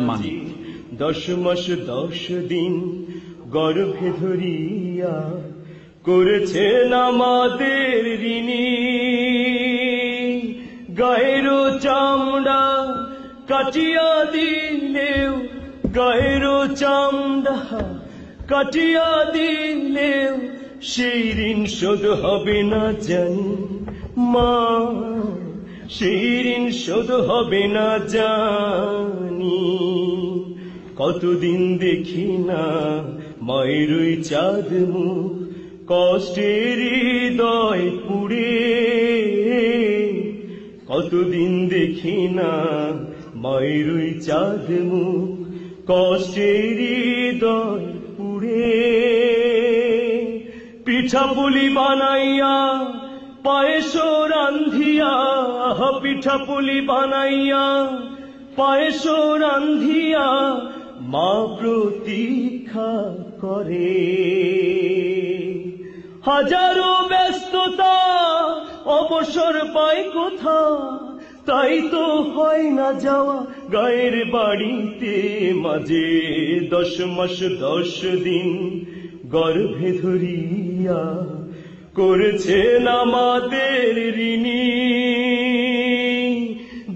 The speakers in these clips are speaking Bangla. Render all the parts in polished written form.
মানে 10 মাস 10 দিন গর্ভে ধরিয়া করেছেন আমাদের ঋণী। গায়ের চামড়া কাটিয়া দিলেও, গায়ের চামড়া কাটিয়া দিলেও সেই ঋণ শোধ হবে না জানি মা, সেই ঋণ শোধ হবে না জানি। কতদিন দেখি না মায়ের ওই চাঁদ মুখ, কষ্টের হৃদয় পুড়ে। কতদিন দেখি না মায়ের ওই চাঁদ মুখ, কষ্টের হৃদয় পুড়ে। পিঠাপুলি বানাইয়া পায়েস রান্ধিয়া, পিঠাপুলি বানাইয়া পায়েস রান্ধিয়া মা প্রতীক্ষা করে। হাজারো ব্যস্ততা অবসর পায় কোথা, তাই তো হয় না যাওয়া গায়ের বাড়িতে মাঝে। 10 মাস 10 দিন গর্ভে ধরিয়া করেছেন আমাদের ঋণী।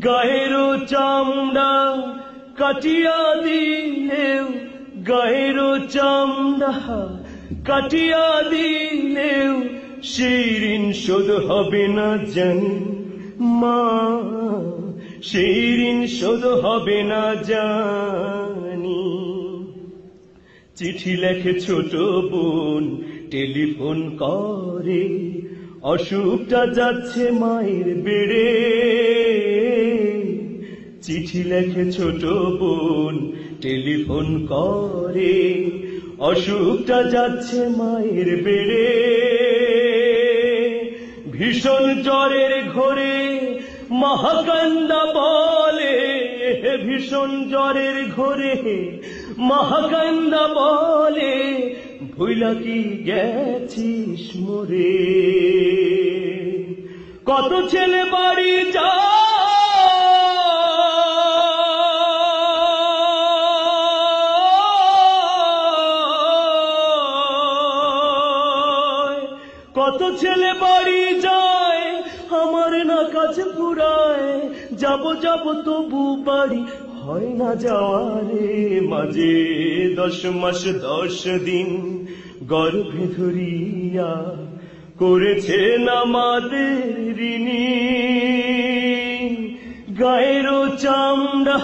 গায়ের চামড়া কাটিয়া দিলেও, গায়ের চামড়া কাটিয়া দিলেও সেই ঋণ শোধ হবে না জানি মা, সেই ঋণ শোধ হবে না জানি। চিঠি লেখে ছোট বোন টেলিফোন করে, অসুখটা যাচ্ছে মায়ের বেড়ে। চিঠি লেখে ছোট বোন টেলিফোন করে, অসুখটা যাচ্ছে মায়ের বেড়ে। ভীষণ জ্বরের ঘোরে মহাকান্দা বলে, ভীষণ জ্বরের ঘোরে মহাকান্দা বলে, ভুইলা কি গেছিস মোরে। কত ছেলে বাড়ি যায়, কত ছেলে বাড়ি যায় আমার না কাছে ফুরায়। যাব যাব তবু বাড়ি হয় না যাওয়ারে মাঝে। 10 মাস 10 দিন গর্ভে ধরিয়া করেছেন আমাদের ঋণী। গায়ের চামড়া